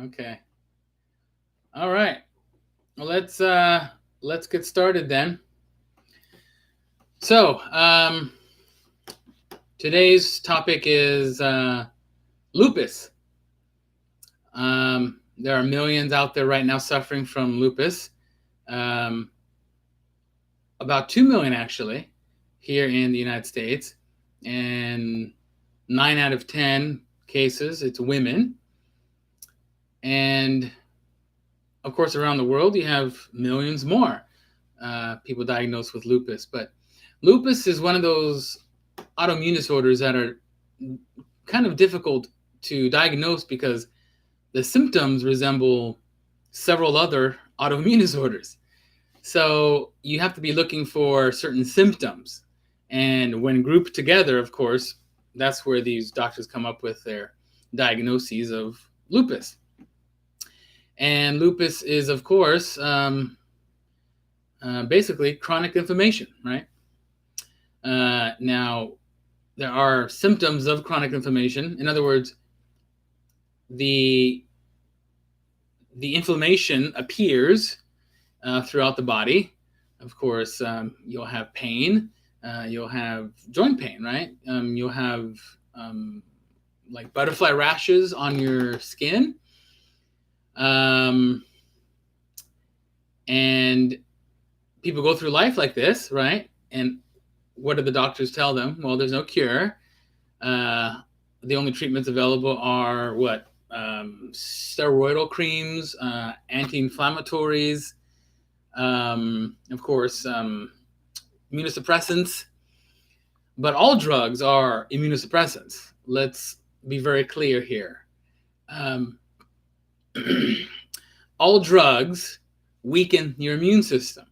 Okay. All right. Well, let's get started then. So, today's topic is lupus. There are millions out there right now suffering from lupus. Um, about 2 million actually here in the United States, and 9 out of 10 cases it's women. And of course, around the world, you have millions more people diagnosed with lupus. But lupus is one of those autoimmune disorders that are kind of difficult to diagnose because the symptoms resemble several other autoimmune disorders. So you have to be looking for certain symptoms. And when grouped together, of course, that's where these doctors come up with their diagnoses of lupus. And lupus is, of course, basically chronic inflammation, right? Now, there are symptoms of chronic inflammation. In other words, the inflammation appears throughout the body. Of course, you'll have pain. You'll have joint pain, right? You'll have like butterfly rashes on your skin. And people go through life like this, right? And what do the doctors tell them? Well, there's no cure. The only treatments available are what? Steroidal creams, anti-inflammatories, of course, immunosuppressants. But all drugs are immunosuppressants. Let's be very clear here. All drugs weaken your immune system,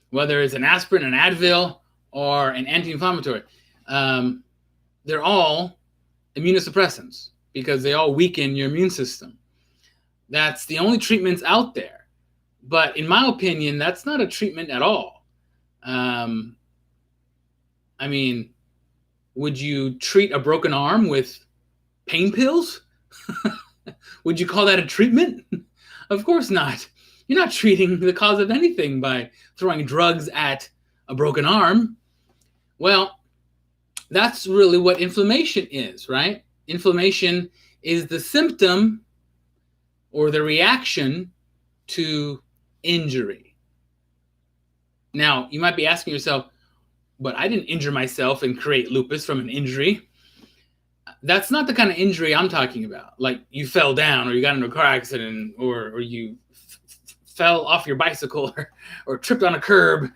whether it's an aspirin, an Advil, or an anti-inflammatory. They're all immunosuppressants because they all weaken your immune system. That's the only treatments out there. But in my opinion, that's not a treatment at all. I mean, would you treat a broken arm with pain pills? Would you call that a treatment? Of course not. You're not treating the cause of anything by throwing drugs at a broken arm. Well, that's really what inflammation is, right? Inflammation is the symptom or the reaction to injury. Now, you might be asking yourself, but I didn't injure myself and create lupus from an injury. That's not the kind of injury I'm talking about. Like you fell down or you got into a car accident or you fell off your bicycle or tripped on a curb.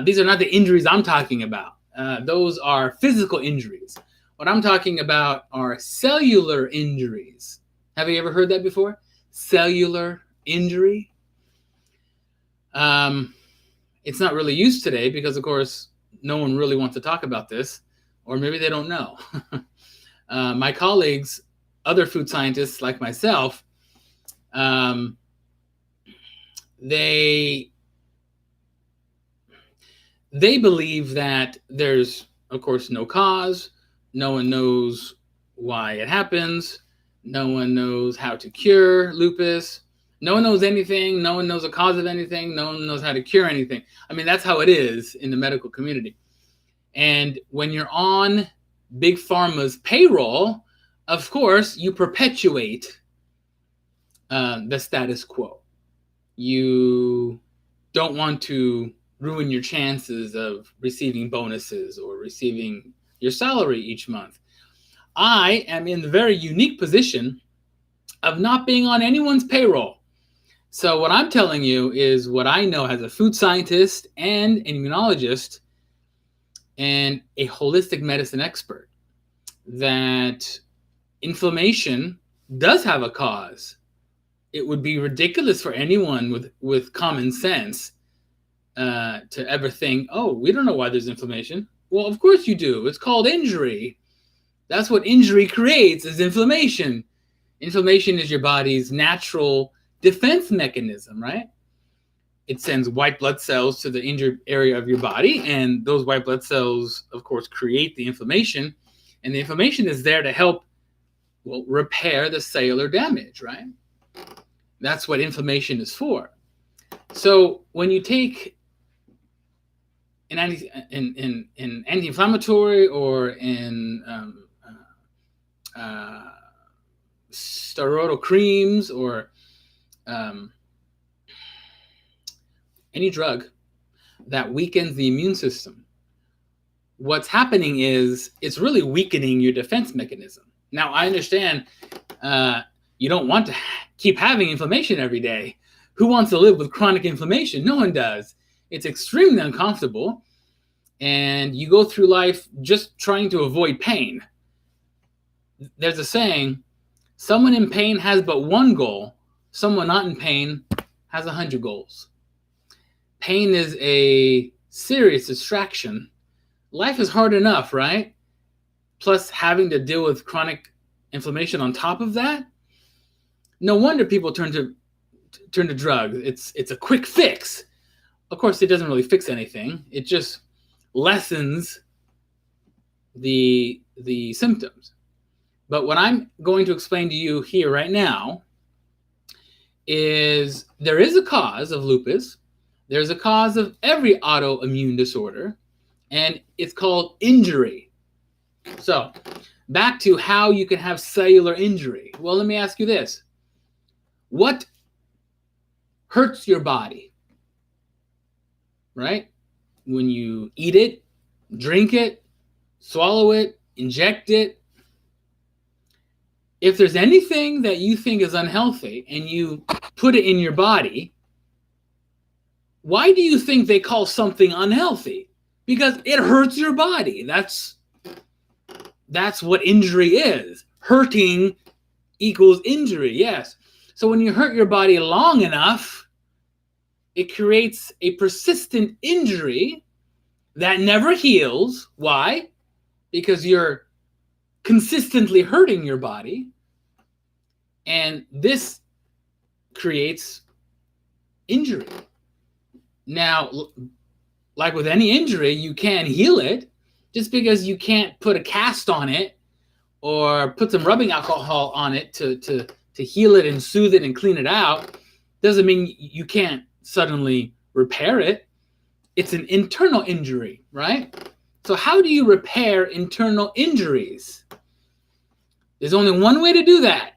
These are not the injuries I'm talking about. Those are physical injuries. What I'm talking about are cellular injuries. Have you ever heard that before? Cellular injury? It's not really used today because, of course, no one really wants to talk about this, or maybe they don't know. My colleagues, other food scientists like myself, they believe that there's, of course, no cause. No one knows why it happens. No one knows how to cure lupus. No one knows anything. No one knows the cause of anything. No one knows how to cure anything. I mean, that's how it is in the medical community. And when you're on Big Pharma's payroll, of course, you perpetuate the status quo. You don't want to ruin your chances of receiving bonuses or receiving your salary each month. I am in the very unique position of not being on anyone's payroll. So what I'm telling you is what I know as a food scientist and an immunologist and a holistic medicine expert, that inflammation does have a cause. It would be ridiculous for anyone with common sense to ever think, oh, we don't know why there's inflammation. Well, of course you do. It's called injury. That's what injury creates, is inflammation. Inflammation is your body's natural defense mechanism, right? It sends white blood cells to the injured area of your body, and those white blood cells, of course, create the inflammation, and the inflammation is there to help, well, repair the cellular damage, right? That's what inflammation is for. So when you take an anti-inflammatory or in steroidal creams or any drug that weakens the immune system, what's happening is it's really weakening your defense mechanism. Now, I understand you don't want to keep having inflammation every day. Who wants to live with chronic inflammation? No one does. It's extremely uncomfortable, and you go through life just trying to avoid pain. There's a saying, someone in pain has but one goal. Someone not in pain has 100 goals. Pain is a serious distraction. Life is hard enough, right? Plus having to deal with chronic inflammation on top of that. No wonder people turn to drugs. It's a quick fix. Of course, it doesn't really fix anything. It just lessens the symptoms. But what I'm going to explain to you here right now is there is a cause of lupus. There's a cause of every autoimmune disorder, and it's called injury. So back to how you can have cellular injury. Well, let me ask you this. What hurts your body, right? When you eat it, drink it, swallow it, inject it. If there's anything that you think is unhealthy and you put it in your body, why do you think they call something unhealthy? Because it hurts your body. That's what injury is. Hurting equals injury, yes. So when you hurt your body long enough, it creates a persistent injury that never heals. Why? Because you're consistently hurting your body, and this creates injury. Now, like with any injury, you can heal it. Just because you can't put a cast on it or put some rubbing alcohol on it to heal it and soothe it and clean it out doesn't mean you can't suddenly repair it. It's an internal injury, right? So how do you repair internal injuries? There's only one way to do that.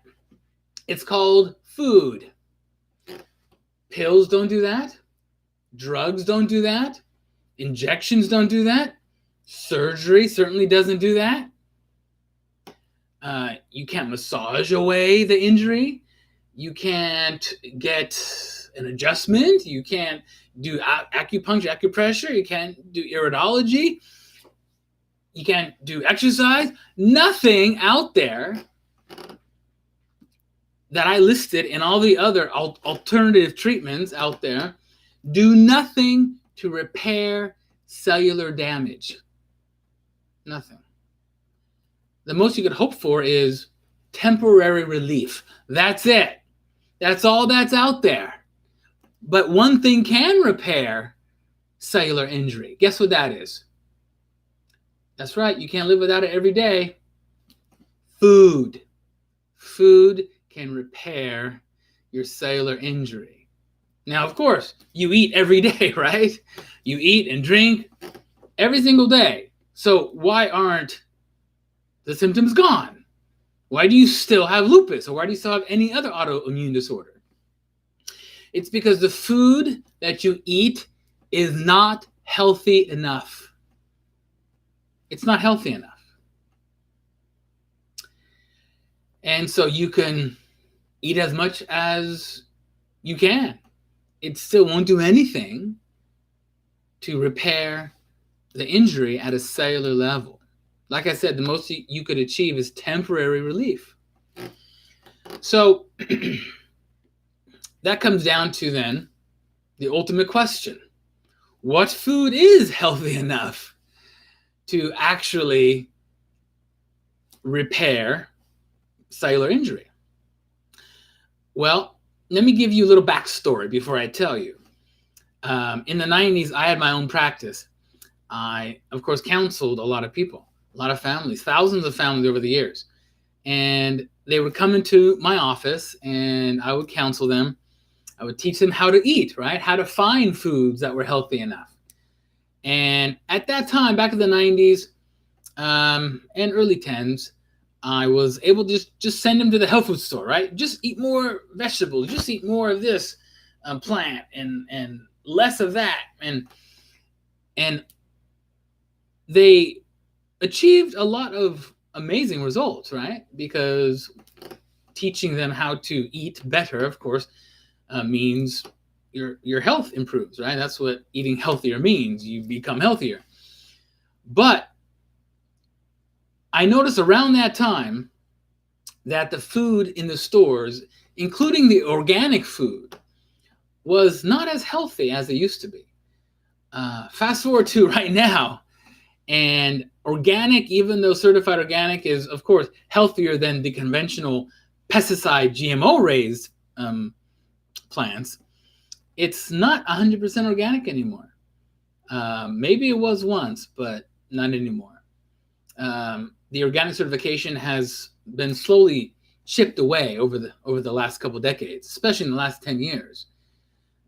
It's called food. Pills don't do that. Drugs don't do that. Injections don't do that. Surgery certainly doesn't do that. You can't massage away the injury. You can't get an adjustment. You can't do acupuncture, acupressure. You can't do iridology. You can't do exercise. Nothing out there that I listed and all the other alternative treatments out there do nothing to repair cellular damage. Nothing. The most you could hope for is temporary relief. That's it. That's all that's out there. But one thing can repair cellular injury. Guess what that is? That's right. You can't live without it every day. Food. Food can repair your cellular injury. Now, of course, you eat every day, right? You eat and drink every single day. So why aren't the symptoms gone? Why do you still have lupus? Or why do you still have any other autoimmune disorder? It's because the food that you eat is not healthy enough. It's not healthy enough. And so you can eat as much as you can. It still won't do anything to repair the injury at a cellular level. Like I said, the most you could achieve is temporary relief. So that comes down to then the ultimate question. What food is healthy enough to actually repair cellular injury? Well, let me give you a little backstory before I tell you. In the 90s, I had my own practice. I, of course, counseled a lot of people, a lot of families, thousands of families over the years. And they would come into my office and I would counsel them. I would teach them how to eat, right? How to find foods that were healthy enough. And at that time, back in the 90s and early 10s, I was able to just send them to the health food store, right? Just eat more vegetables, just eat more of this plant and less of that. And they achieved a lot of amazing results, right? Because teaching them how to eat better, of course, means your health improves, right? That's what eating healthier means. You become healthier. But I noticed around that time that the food in the stores, including the organic food, was not as healthy as it used to be. Fast forward to right now, and organic, even though certified organic is, of course, healthier than the conventional pesticide GMO raised plants, it's not 100% organic anymore. Maybe it was once, but not anymore. The organic certification has been slowly chipped away over the last couple of decades, especially in the last 10 years.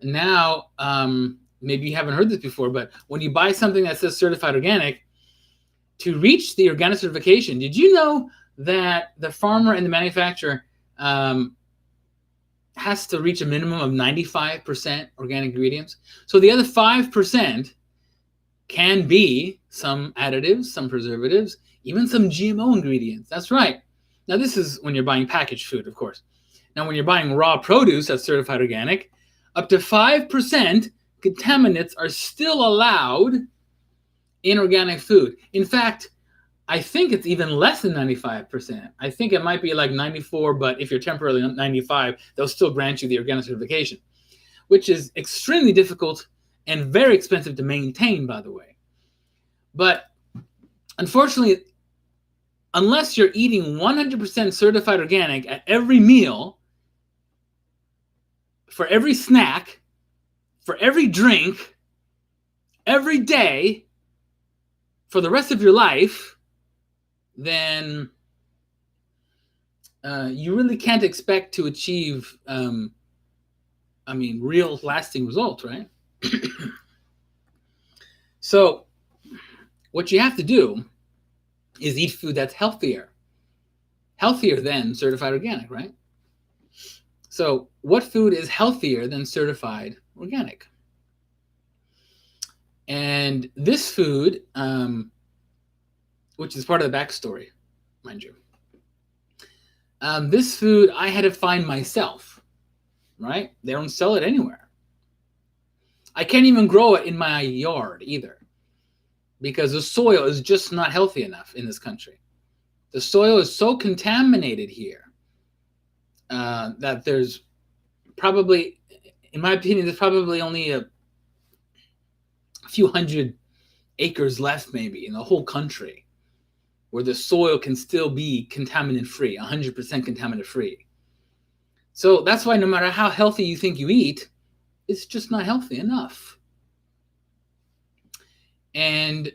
And now, maybe you haven't heard this before, but when you buy something that says certified organic, to reach the organic certification, did you know that the farmer and the manufacturer has to reach a minimum of 95% organic ingredients? So the other 5% can be some additives, some preservatives, even some GMO ingredients. That's right. Now, this is when you're buying packaged food, of course. Now, when you're buying raw produce that's certified organic, up to 5% contaminants are still allowed in organic food. In fact, I think it's even less than 95%. I think it might be like 94, but if you're temporarily 95, they'll still grant you the organic certification, which is extremely difficult and very expensive to maintain, by the way. But unfortunately, unless you're eating 100% certified organic at every meal, for every snack, for every drink, every day, for the rest of your life, then you really can't expect to achieve, real lasting results, right? So what you have to do is eat food that's healthier than certified organic, right? So what food is healthier than certified organic? And this food, which is part of the backstory, mind you, this food I had to find myself, right? They don't sell it anywhere. I can't even grow it in my yard either, because the soil is just not healthy enough in this country. The soil is so contaminated here that there's probably, in my opinion, there's probably only a few hundred acres left maybe in the whole country where the soil can still be contaminant free, 100% contaminant free. So that's why no matter how healthy you think you eat, it's just not healthy enough. And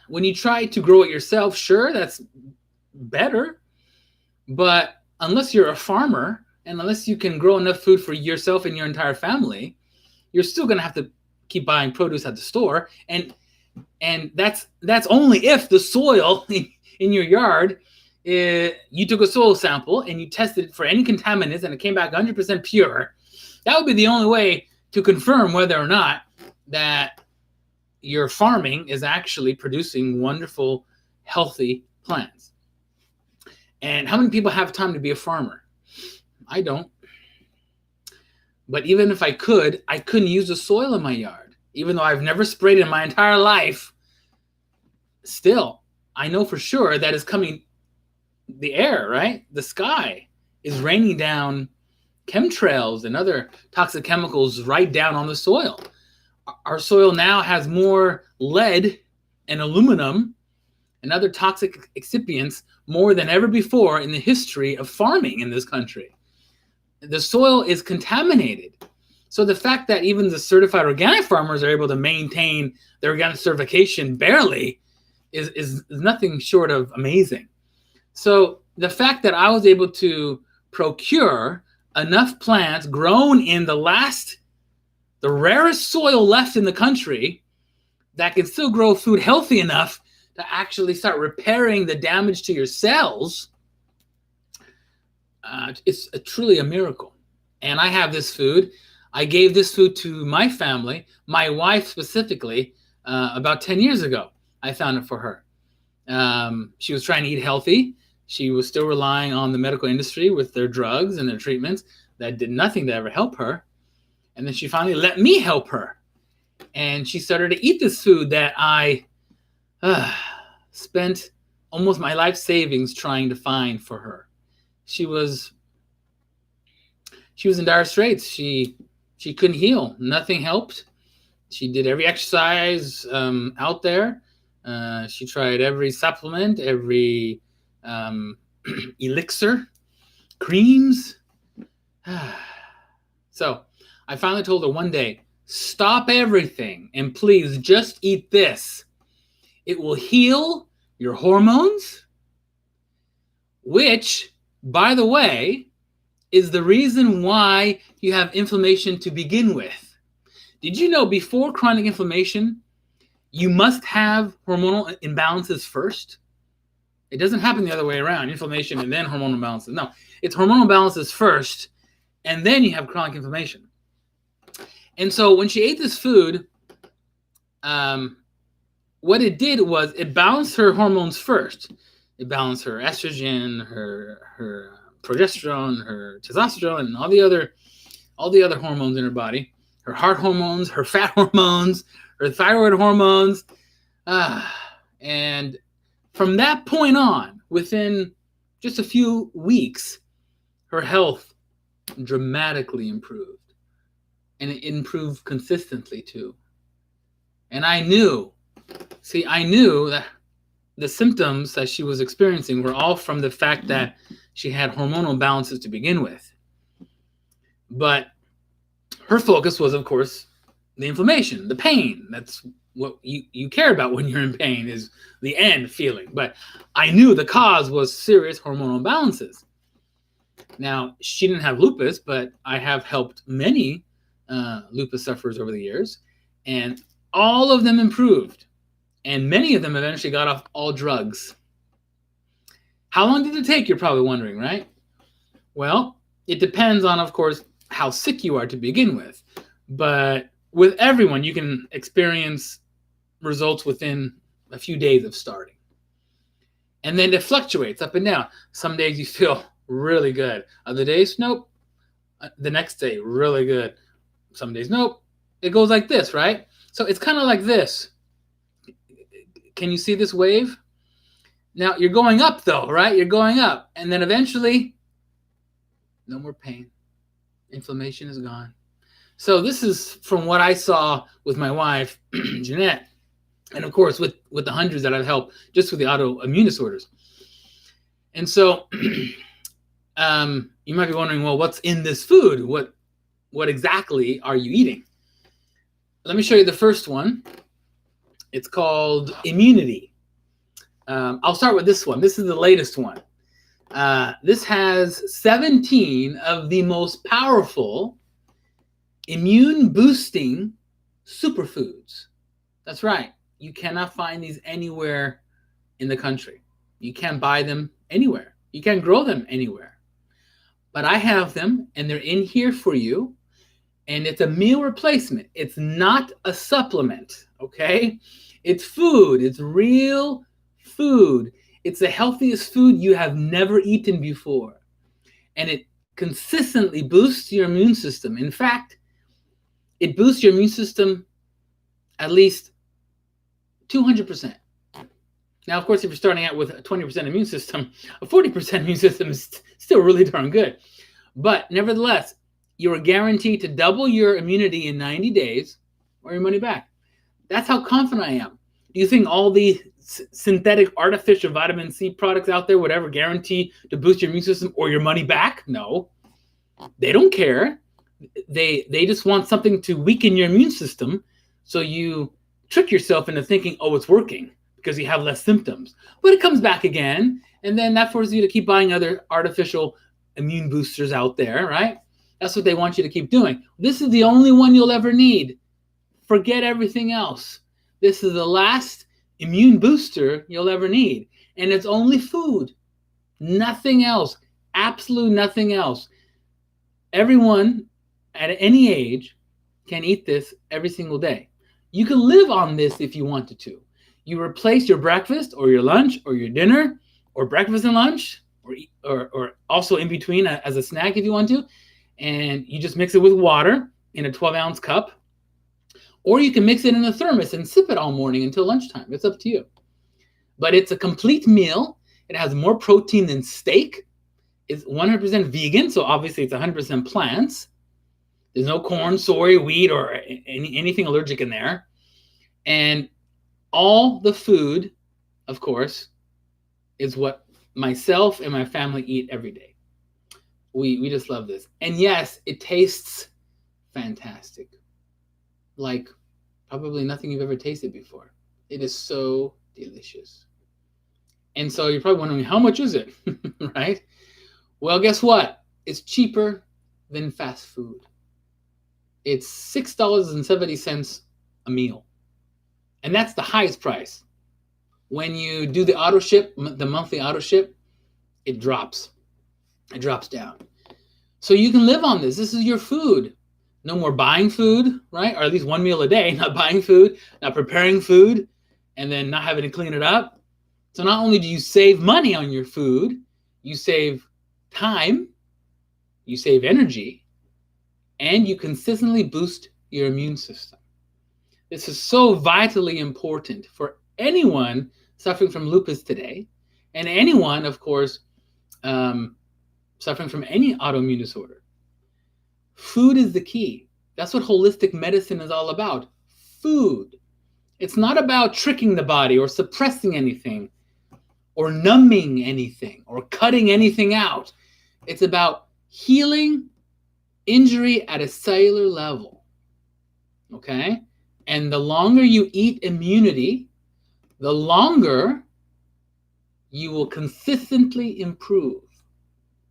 when you try to grow it yourself, sure, that's better. But unless you're a farmer and unless you can grow enough food for yourself and your entire family, you're still going to have to keep buying produce at the store. And that's only if the soil in your yard, you took a soil sample and you tested it for any contaminants and it came back 100% pure. That would be the only way to confirm whether or not that your farming is actually producing wonderful, healthy plants. And how many people have time to be a farmer? I don't. But even if I could, I couldn't use the soil in my yard. Even though I've never sprayed in my entire life, still, I know for sure that it's coming, the air, right? The sky is raining down chemtrails and other toxic chemicals right down on the soil. Our soil now has more lead and aluminum and other toxic excipients more than ever before in the history of farming in this country. The soil is contaminated. So the fact that even the certified organic farmers are able to maintain their organic certification barely is nothing short of amazing. So the fact that I was able to procure enough plants grown in the rarest soil left in the country that can still grow food healthy enough to actually start repairing the damage to your cells, it's truly a miracle. And I have this food. I gave this food to my family, my wife specifically, about 10 years ago. I found it for her. She was trying to eat healthy. She was still relying on the medical industry with their drugs and their treatments that did nothing to ever help her. And then she finally let me help her. And she started to eat this food that I spent almost my life savings trying to find for her. She was in dire straits. She couldn't heal. Nothing helped. She did every exercise out there. She tried every supplement, every elixir, creams. So I finally told her one day, stop everything and please just eat this. It will heal your hormones, which, by the way, is the reason why you have inflammation to begin with. Did you know before chronic inflammation, you must have hormonal imbalances first? It doesn't happen the other way around, inflammation and then hormonal imbalances. No, it's hormonal imbalances first, and then you have chronic inflammation. And so when she ate this food, what it did was it balanced her hormones first. It balanced her estrogen, her progesterone, her testosterone, and all the other hormones in her body. Her heart hormones, her fat hormones, her thyroid hormones. And from that point on, within just a few weeks, her health dramatically improved. And it improved consistently too. And I knew that the symptoms that she was experiencing were all from the fact that she had hormonal imbalances to begin with. But her focus was, of course, the inflammation, the pain. That's what you care about when you're in pain, is the end feeling. But I knew the cause was serious hormonal imbalances. Now, she didn't have lupus, but I have helped many lupus sufferers over the years, and all of them improved. And many of them eventually got off all drugs. How long did it take, you're probably wondering, right? Well, it depends on, of course, how sick you are to begin with. But with everyone, you can experience results within a few days of starting. And then it fluctuates up and down. Some days you feel really good. Other days, nope. The next day, really good. Some days, nope. It goes like this, right? So it's kind of like this. Can you see this wave? Now, you're going up, though, right? You're going up. And then eventually, no more pain. Inflammation is gone. So this is from what I saw with my wife, Jeanette, and, of course, with the hundreds that I've helped just with the autoimmune disorders. And so you might be wondering, well, what's in this food? What exactly are you eating? Let me show you the first one. It's called immunity. I'll start with this one. This is the latest one. This has 17 of the most powerful immune-boosting superfoods. That's right. You cannot find these anywhere in the country. You can't buy them anywhere. You can't grow them anywhere. But I have them, and they're in here for you. And it's a meal replacement. It's not a supplement, okay? It's food. It's real food. It's the healthiest food you have never eaten before. And it consistently boosts your immune system. In fact, it boosts your immune system at least 200%. Now, of course, if you're starting out with a 20% immune system, a 40% immune system is still really darn good. But nevertheless, you are guaranteed to double your immunity in 90 days or your money back. That's how confident I am. Do you think all the synthetic artificial vitamin C products out there would ever guarantee to boost your immune system or your money back? No. They don't care. They just want something to weaken your immune system, so you trick yourself into thinking, oh, it's working. because you have less symptoms. But it comes back again, and then that forces you to keep buying other artificial immune boosters out there, right? That's what they want you to keep doing. This is the only one you'll ever need. Forget everything else. This is the last immune booster you'll ever need. And it's only food. Nothing else. Absolute nothing else. Everyone at any age can eat this every single day. You can live on this if you wanted to. You replace your breakfast or your lunch or your dinner or breakfast and lunch or also in between as a snack if you want to. And you just mix it with water in a 12-ounce cup. Or you can mix it in a thermos and sip it all morning until lunchtime. It's up to you. But it's a complete meal. It has more protein than steak. It's 100% vegan, so obviously it's 100% plants. There's no corn, soy, wheat, or anything allergic in there. And all the food, of course, is what myself and my family eat every day. We just love this. And yes, it tastes fantastic. Like probably nothing you've ever tasted before. It is so delicious. And so you're probably wondering, how much is it? Right? Well, guess what? It's cheaper than fast food. It's $6.70 a meal. And that's the highest price. When you do the auto ship, the monthly auto ship, it drops. It drops down. So you can live on this. This is your food. No more buying food, right? Or at least one meal a day, not buying food, not preparing food, and then not having to clean it up. So not only do you save money on your food, you save time, you save energy, and you consistently boost your immune system. This is so vitally important for anyone suffering from lupus today, and anyone, of course, suffering from any autoimmune disorder. Food is the key. That's what holistic medicine is all about. Food. It's not about tricking the body or suppressing anything or numbing anything or cutting anything out. It's about healing injury at a cellular level. Okay? And the longer you eat immunity, the longer you will consistently improve.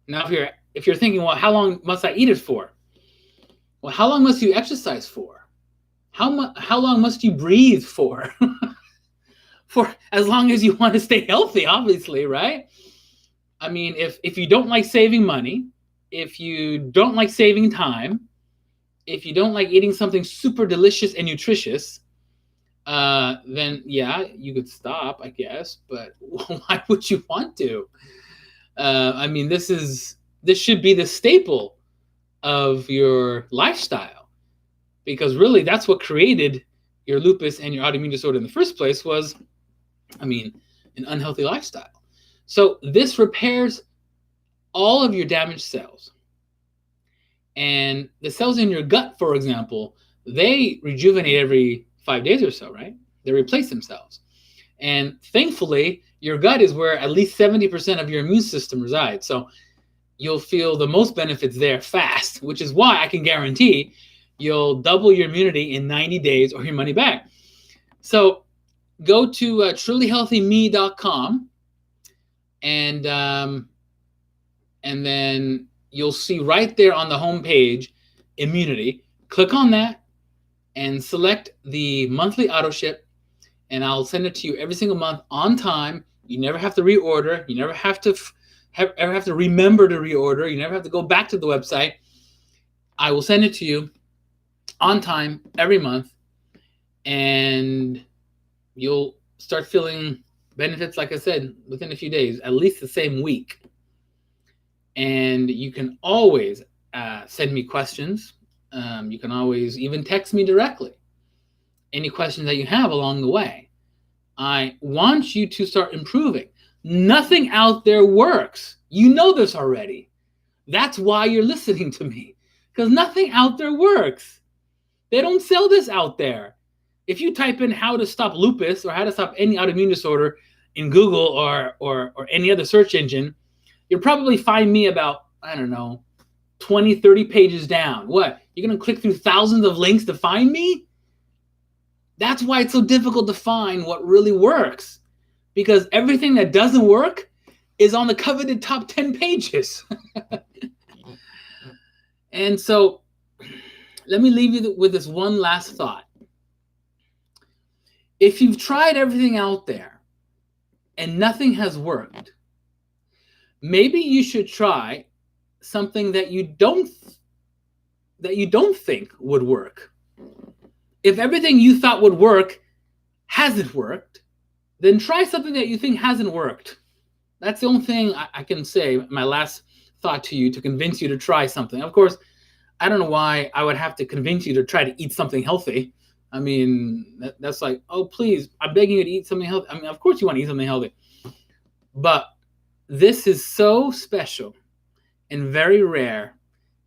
Now, if you're thinking, well, how long must I eat it for? Well, how long must you exercise for? How long must you breathe for? For as long as you want to stay healthy, obviously, right? I mean, if you don't like saving money, if you don't like saving time, if you don't like eating something super delicious and nutritious, then yeah, you could stop, I guess. But why would you want to? I mean, this should be the staple of your lifestyle, because really that's what created your lupus and your autoimmune disorder in the first place was, an unhealthy lifestyle. So this repairs all of your damaged cells. And the cells in your gut, for example, they rejuvenate every 5 days or so, right? They replace themselves. And thankfully, your gut is where at least 70% of your immune system resides. So you'll feel the most benefits there fast, which is why I can guarantee you'll double your immunity in 90 days or your money back. So go to trulyhealthyme.com and then you'll see right there on the homepage, immunity. Click on that and select the monthly auto ship, and I'll send it to you every single month on time. You never have to reorder. You never have to ever have to remember to reorder. You never have to go back to the website. I will send it to you on time every month, and you'll start feeling benefits, like I said, within a few days, at least the same week. And you can always send me questions. You can always even text me directly. Any questions that you have along the way. I want you to start improving. Nothing out there works. You know this already. That's why you're listening to me, because nothing out there works. They don't sell this out there. If you type in how to stop lupus or how to stop any autoimmune disorder in Google or any other search engine, you'll probably find me about, 20, 30 pages down. What? You're going to click through thousands of links to find me? That's why it's so difficult to find what really works, because everything that doesn't work is on the coveted top 10 pages. And so let me leave you with this one last thought. If you've tried everything out there and nothing has worked, maybe you should try something that you don't think would work. If everything you thought would work hasn't worked, then try something that you think hasn't worked. That's the only thing I can say, my last thought to you, to convince you to try something. Of course, I don't know why I would have to convince you to try to eat something healthy. I mean, that's like, oh, please, I'm begging you to eat something healthy. I mean, of course you want to eat something healthy. But this is so special and very rare.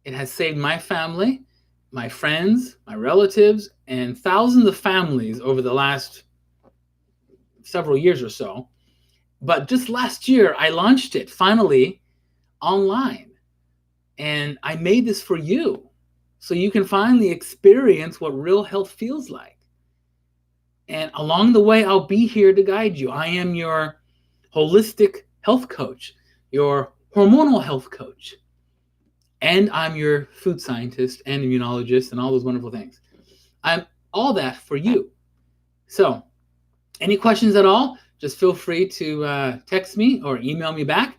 It has saved my family, my friends, my relatives, and thousands of families over the last several years or so. But just last year, I launched it finally online. And I made this for you, so you can finally experience what real health feels like. And along the way, I'll be here to guide you. I am your holistic health coach, your hormonal health coach, and I'm your food scientist and immunologist and all those wonderful things. I'm all that for you. So any questions at all, just feel free to text me or email me back.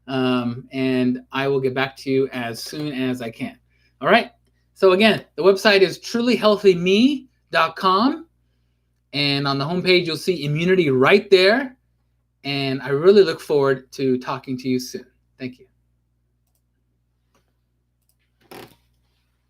And I will get back to you as soon as I can. All right. So again, the website is trulyhealthyme.com. And on the homepage, you'll see immunity right there. And I really look forward to talking to you soon. Thank you.